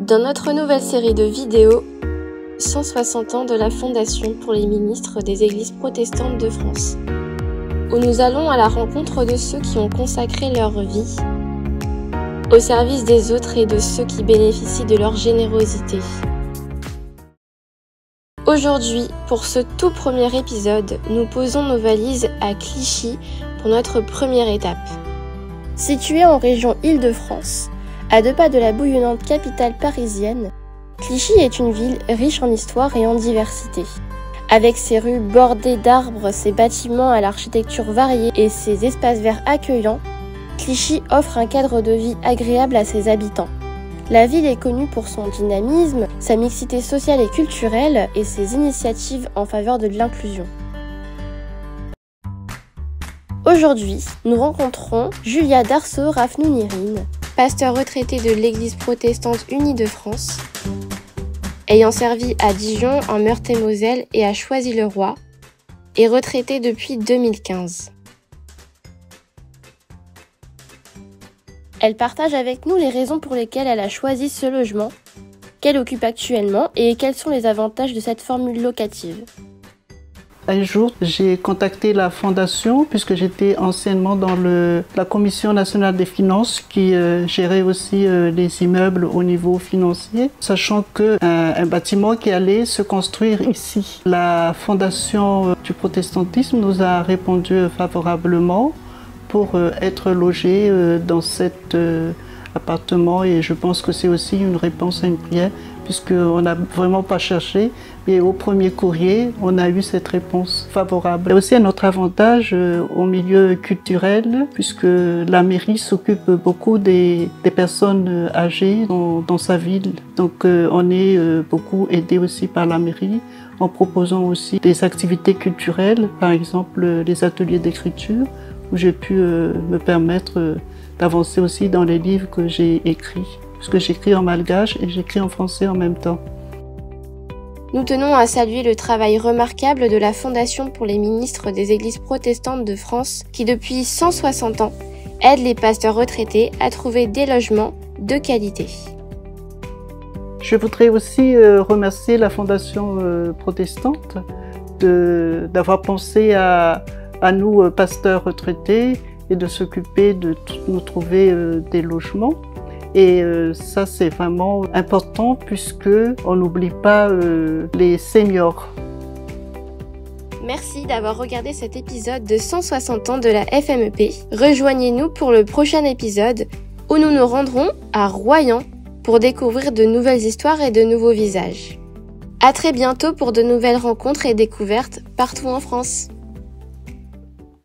Dans notre nouvelle série de vidéos, 160 ans de la Fondation pour les ministres des Églises protestantes de France, où nous allons à la rencontre de ceux qui ont consacré leur vie au service des autres et de ceux qui bénéficient de leur générosité. Aujourd'hui, pour ce tout premier épisode, nous posons nos valises à Clichy pour notre première étape. Située en région Île-de-France, à 2 pas de la bouillonnante capitale parisienne, Clichy est une ville riche en histoire et en diversité. Avec ses rues bordées d'arbres, ses bâtiments à l'architecture variée et ses espaces verts accueillants, Clichy offre un cadre de vie agréable à ses habitants. La ville est connue pour son dynamisme, sa mixité sociale et culturelle et ses initiatives en faveur de l'inclusion. Aujourd'hui, nous rencontrons Julia Darceau-Rafnounirine, pasteur retraité de l'Église protestante unie de France, ayant servi à Dijon, en Meurthe-et-Moselle et à Choisy-le-Roi, et retraitée depuis 2015. Elle partage avec nous les raisons pour lesquelles elle a choisi ce logement, qu'elle occupe actuellement et quels sont les avantages de cette formule locative. Un jour, j'ai contacté la Fondation puisque j'étais anciennement dans la Commission nationale des finances qui gérait aussi les immeubles au niveau financier, sachant qu'un bâtiment qui allait se construire ici. La Fondation du protestantisme nous a répondu favorablement pour être logés dans cet appartement, et je pense que c'est aussi une réponse à une prière puisqu'on n'a vraiment pas cherché, et au premier courrier, on a eu cette réponse favorable. Il y a aussi un autre avantage au milieu culturel, puisque la mairie s'occupe beaucoup des personnes âgées dans sa ville. Donc on est beaucoup aidé aussi par la mairie, en proposant aussi des activités culturelles, par exemple les ateliers d'écriture, où j'ai pu me permettre d'avancer aussi dans les livres que j'ai écrits, puisque j'écris en malgache et j'écris en français en même temps. Nous tenons à saluer le travail remarquable de la Fondation pour les ministres des Églises protestantes de France, qui depuis 160 ans aide les pasteurs retraités à trouver des logements de qualité. Je voudrais aussi remercier la Fondation protestante d'avoir pensé à nous, pasteurs retraités, et de s'occuper de nous trouver des logements. Et ça, c'est vraiment important puisqu'on n'oublie pas les seniors. Merci d'avoir regardé cet épisode de 160 ans de la FMEP. Rejoignez-nous pour le prochain épisode où nous nous rendrons à Royan pour découvrir de nouvelles histoires et de nouveaux visages. À très bientôt pour de nouvelles rencontres et découvertes partout en France.